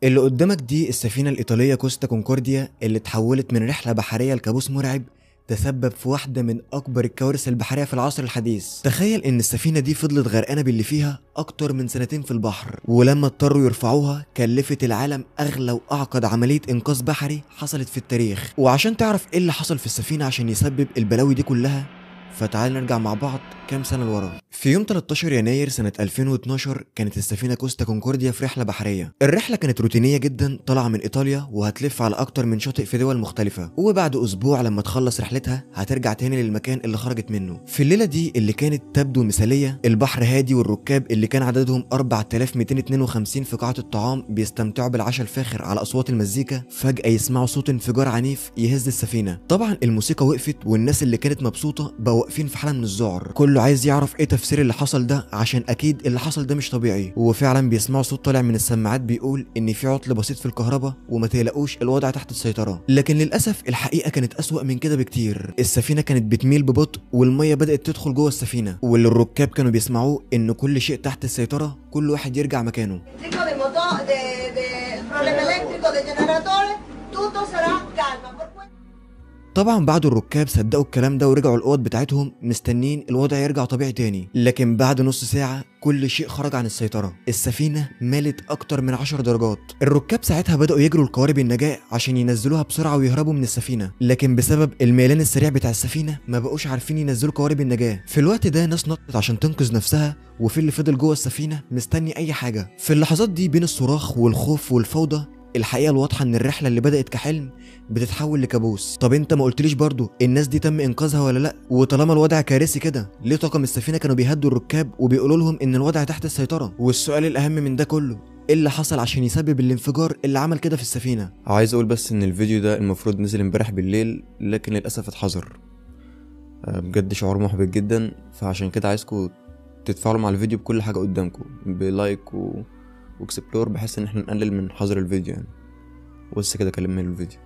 اللي قدامك دي السفينة الإيطالية كوستا كونكورديا اللي اتحولت من رحلة بحرية لكابوس مرعب تسبب في واحدة من أكبر الكوارث البحرية في العصر الحديث. تخيل إن السفينة دي فضلت غرقانة باللي فيها أكتر من سنتين في البحر، ولما اضطروا يرفعوها كلفت العالم أغلى وأعقد عملية إنقاذ بحري حصلت في التاريخ. وعشان تعرف إيه اللي حصل في السفينة عشان يسبب البلاوي دي كلها، فتعال نرجع مع بعض كام سنة لورا. في يوم 13 يناير سنة 2012 كانت السفينة كوستا كونكورديا في رحلة بحرية. الرحلة كانت روتينية جدا، طالعة من إيطاليا وهتلف على أكتر من شاطئ في دول مختلفة، وبعد أسبوع لما تخلص رحلتها هترجع تاني للمكان اللي خرجت منه. في الليلة دي اللي كانت تبدو مثالية، البحر هادي والركاب اللي كان عددهم 4252 في قاعة الطعام بيستمتعوا بالعشاء الفاخر على أصوات المزيكا، فجأة يسمعوا صوت انفجار عنيف يهز السفينة. طبعا الموسيقى وقفت والناس اللي كانت مبسوطة بقوا واقفين في حالة من الذعر، كله عايز يعرف ايه تفسير اللي حصل ده عشان اكيد اللي حصل ده مش طبيعي. وفعلا بيسمعوا صوت طالع من السماعات بيقول ان في عطل بسيط في الكهرباء وما تقلقوش الوضع تحت السيطرة. لكن للاسف الحقيقة كانت اسوأ من كده بكتير. السفينة كانت بتميل ببطء والمية بدأت تدخل جوه السفينة، واللي الركاب كانوا بيسمعوه ان كل شيء تحت السيطرة، كل واحد يرجع مكانه. طبعا بعد الركاب صدقوا الكلام ده ورجعوا الاوض بتاعتهم مستنين الوضع يرجع طبيعي تاني. لكن بعد نص ساعة كل شيء خرج عن السيطرة، السفينة مالت اكتر من 10 درجات. الركاب ساعتها بدأوا يجروا لقوارب النجاة عشان ينزلوها بسرعة ويهربوا من السفينة، لكن بسبب الميلان السريع بتاع السفينة ما بقوش عارفين ينزلوا قوارب النجاة. في الوقت ده ناس نطت عشان تنقذ نفسها، وفي اللي فضل جوه السفينة مستني اي حاجة. في اللحظات دي بين الصراخ والخوف والفوضى، الحقيقة الواضحة ان الرحلة اللي بدأت كحلم بتتحول لكابوس. طب انت ما قلتليش برضو الناس دي تم انقاذها ولا لا؟ وطالما الوضع كارثي كده، ليه طاقم السفينة كانوا بيهدوا الركاب وبيقولوا لهم ان الوضع تحت السيطرة؟ والسؤال الاهم من ده كله، ايه اللي حصل عشان يسبب الانفجار اللي عمل كده في السفينة؟ عايز اقول بس ان الفيديو ده المفروض نزل امبارح بالليل، لكن للاسف اتحظر. بجد شعور محبط جدا، فعشان كده عايزكم تتفاعلوا مع الفيديو بكل حاجة قدامكم بلايك واكسبلور، بحيث ان احنا نقلل من حظر الفيديو يعني. بس كده كلمني الفيديو.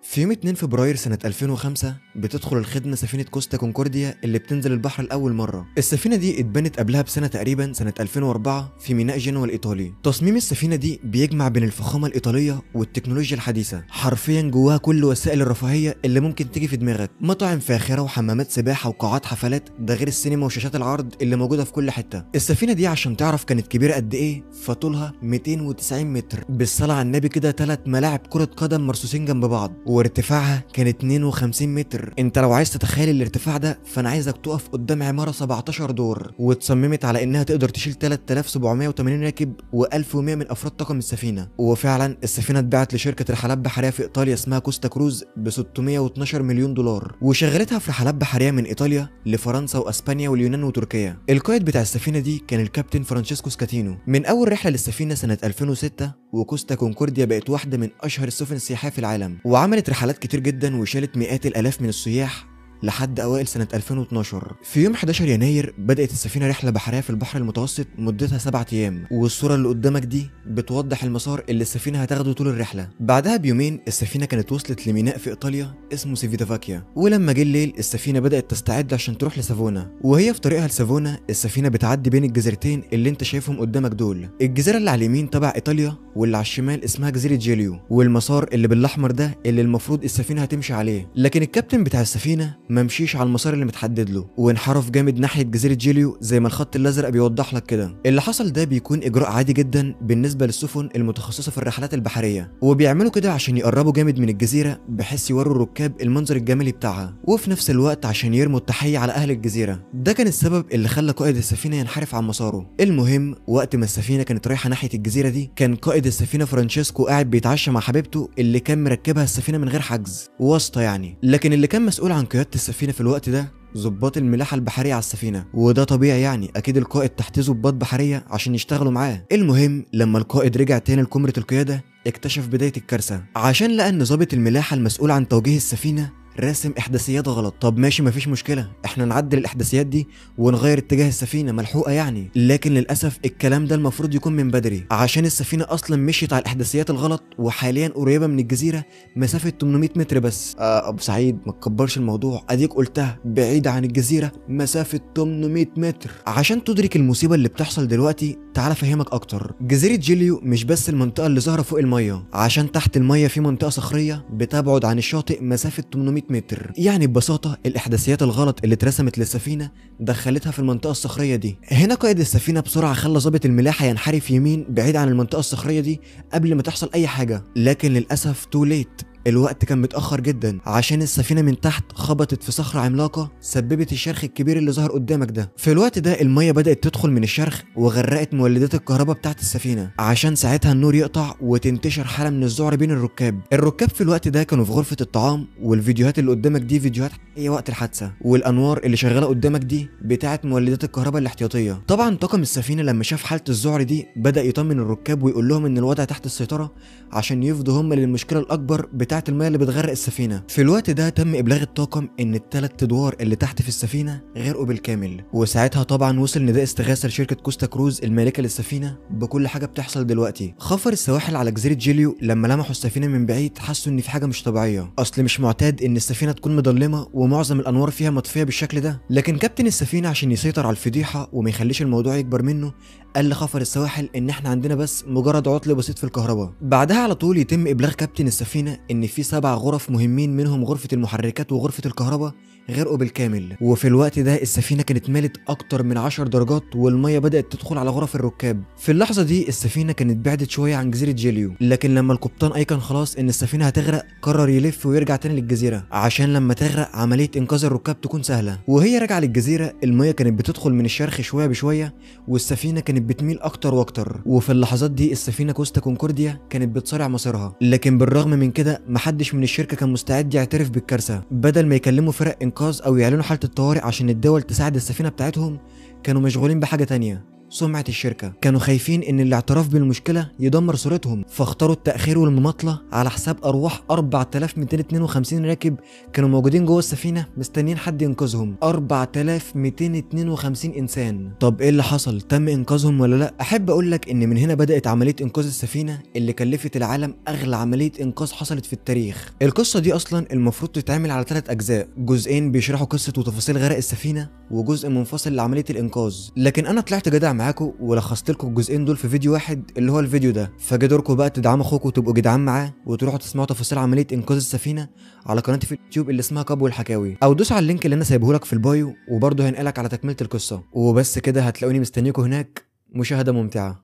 في يوم 2 فبراير سنة 2005 بتدخل الخدمة سفينة كوستا كونكورديا اللي بتنزل البحر لأول مرة. السفينة دي اتبنت قبلها بسنة تقريبا سنة 2004 في ميناء جنوة الإيطالي. تصميم السفينة دي بيجمع بين الفخامة الإيطالية والتكنولوجيا الحديثة، حرفيا جواها كل وسائل الرفاهية اللي ممكن تيجي في دماغك، مطاعم فاخرة وحمامات سباحة وقاعات حفلات، ده غير السينما وشاشات العرض اللي موجودة في كل حتة. السفينة دي عشان تعرف كانت كبيرة قد إيه، فطولها 290 متر، بالصلاة على النبي كده 3 ملاعب كرة قدم مرصوصين جنب بعض، وارتفاعها كان 52 متر. انت لو عايز تتخيل الارتفاع ده، فانا عايزك تقف قدام عمارة 17 دور، واتصممت على انها تقدر تشيل 3780 راكب و1100 من افراد طاقم السفينة. وفعلا السفينة اتباعت لشركة رحلات بحرية في ايطاليا اسمها كوستا كروز ب 612 مليون دولار، وشغلتها في رحلات بحرية من ايطاليا لفرنسا واسبانيا واليونان وتركيا. القائد بتاع السفينة دي كان الكابتن فرانشيسكو سكاتينو. من اول رحلة للسفينة سنة 2006، وكوستا كونكورديا بقت واحدة من اشهر السفن السياحية في العالم، وعملت رحلات كتير جدا وشالت مئات الالاف من السياح لحد اوائل سنة 2012. في يوم 11 يناير بدأت السفينة رحلة بحرية في البحر المتوسط مدتها 7 ايام، والصورة اللي قدامك دي بتوضح المسار اللي السفينة هتاخده طول الرحلة. بعدها بيومين السفينة كانت وصلت لميناء في ايطاليا اسمه سيفيتافاكيا، ولما جه الليل السفينة بدأت تستعد عشان تروح لسافونا. وهي في طريقها لسافونا السفينة بتعدي بين الجزيرتين اللي انت شايفهم قدامك دول. الجزيرة اللي على اليمين تبع ايطاليا، واللي على الشمال اسمها جزيرة جيليو، والمسار اللي بالاحمر ده اللي المفروض السفينة هتمشي عليه. لكن الكابتن بتاع السفينة ممشيش على المسار اللي متحدد له، وانحرف جامد ناحيه جزيره جيليو زي ما الخط الازرق بيوضح لك كده. اللي حصل ده بيكون اجراء عادي جدا بالنسبه للسفن المتخصصه في الرحلات البحريه، وبيعملوا كده عشان يقربوا جامد من الجزيره بحيث يوروا الركاب المنظر الجمالي بتاعها، وفي نفس الوقت عشان يرموا التحيه على اهل الجزيره. ده كان السبب اللي خلى قائد السفينه ينحرف عن مساره. المهم وقت ما السفينه كانت رايحه ناحيه الجزيره دي، كان قائد السفينه فرانشيسكو قاعد بيتعشى مع حبيبته اللي كان مركبها السفينه من غير حجز واسطه يعني. لكن اللي كان مسؤول عن قياده السفينه في الوقت ده ضباط الملاحة البحرية على السفينة، وده طبيعي يعني، اكيد القائد تحت ضباط بحرية عشان يشتغلوا معاه. المهم لما القائد رجع تاني لكاميرا القيادة اكتشف بداية الكارثة، عشان لقى ان ضابط الملاحة المسؤول عن توجيه السفينة راسم احداثيات غلط. طب ماشي مفيش مشكله، احنا نعدل الاحداثيات دي ونغير اتجاه السفينه ملحوقه يعني. لكن للاسف الكلام ده المفروض يكون من بدري، عشان السفينه اصلا مشيت على الاحداثيات الغلط، وحاليا قريبه من الجزيره مسافه 800 متر بس. ابو سعيد ما تكبرش الموضوع، اديك قلتها بعيده عن الجزيره مسافه 800 متر. عشان تدرك المصيبه اللي بتحصل دلوقتي تعال افهمك اكتر. جزيره جيليو مش بس المنطقه اللي ظاهره فوق الميه، عشان تحت الميه في منطقه صخريه بتبعد عن الشاطئ مسافه 800 متر. يعني ببساطه الاحداثيات الغلط اللي اترسمت للسفينه دخلتها في المنطقه الصخريه دي. هنا قائد السفينه بسرعه خلى ضابط الملاحه ينحرف يمين بعيد عن المنطقه الصخريه دي قبل ما تحصل اي حاجه، لكن للاسف تو ليت. الوقت كان متأخر جدا عشان السفينة من تحت خبطت في صخرة عملاقة سببت الشرخ الكبير اللي ظهر قدامك ده. في الوقت ده المية بدأت تدخل من الشرخ وغرقت مولدات الكهرباء بتاعت السفينة، عشان ساعتها النور يقطع وتنتشر حالة من الذعر بين الركاب. الركاب في الوقت ده كانوا في غرفة الطعام، والفيديوهات اللي قدامك دي فيديوهات حقيقية وقت الحادثة، والأنوار اللي شغالة قدامك دي بتاعت مولدات الكهرباء الاحتياطية. طبعا طاقم السفينة لما شاف حالة الذعر دي بدأ يطمن الركاب ويقول لهم ان الوضع تحت السيطرة عشان يفضوا هم للمشكلة الأكبر بتاعت المية اللي بتغرق السفينة. في الوقت ده تم ابلاغ الطاقم ان الثلاث ادوار اللي تحت في السفينه غرقوا بالكامل، وساعتها طبعا وصل نداء استغاثه لشركه كوستا كروز المالكه للسفينه بكل حاجه بتحصل دلوقتي. خفر السواحل على جزيره جيليو لما لمحوا السفينه من بعيد حسوا ان في حاجه مش طبيعيه، اصل مش معتاد ان السفينه تكون مظلمه ومعظم الانوار فيها مطفيه بالشكل ده. لكن كابتن السفينه عشان يسيطر على الفضيحه وما يخليش الموضوع يكبر منه قال لخفر السواحل ان احنا عندنا بس مجرد عطل بسيط في الكهرباء. بعدها على طول يتم ابلاغ كابتن السفينه ان في 7 غرف مهمين منهم غرفه المحركات وغرفه الكهرباء غرقوا بالكامل. وفي الوقت ده السفينه كانت مالت اكتر من 10 درجات والميه بدات تدخل على غرف الركاب. في اللحظه دي السفينه كانت بعدت شويه عن جزيره جيليو، لكن لما القبطان ايقن خلاص ان السفينه هتغرق قرر يلف ويرجع تاني للجزيره عشان لما تغرق عمليه انقاذ الركاب تكون سهله. وهي راجعه للجزيره الميه كانت بتدخل من الشرخ شويه بشويه والسفينه كانت بتميل اكتر واكتر. وفي اللحظات دي السفينه كوستا كونكورديا كانت بتصارع مصيرها، لكن بالرغم من كده محدش من الشركه كان مستعد يعترف بالكارثه. بدل ما يكلموا فرق انقاذ او يعلنوا حاله الطوارئ عشان الدول تساعد السفينه بتاعتهم كانوا مشغولين بحاجه تانية، سمعة الشركة. كانوا خايفين ان الاعتراف بالمشكلة يدمر صورتهم، فاختاروا التأخير والمماطلة على حساب ارواح 4252 راكب كانوا موجودين جوه السفينة مستنيين حد ينقذهم. 4252 انسان. طب ايه اللي حصل؟ تم انقاذهم ولا لا؟ احب اقول لك ان من هنا بدأت عملية انقاذ السفينة اللي كلفت العالم اغلى عملية انقاذ حصلت في التاريخ. القصة دي اصلا المفروض تتعمل على 3 اجزاء، جزئين بيشرحوا قصة وتفاصيل غرق السفينة وجزء منفصل لعملية الانقاذ، لكن انا طلعت جدع معاكم ولخصت لكم الجزئين دول في فيديو واحد اللي هو الفيديو ده، فجدوركم بقى تدعموا اخوكم وتبقوا جدعان معاه وتروحوا تسمعوا تفاصيل عمليه انقاذ السفينه على قناتي في اليوتيوب اللي اسمها كابو الحكاوي، او دوس على اللينك اللي انا سايبه لك في البايو وبرضه هينقلك على تكمله القصه. وبس كده هتلاقوني مستنيكم هناك. مشاهده ممتعه.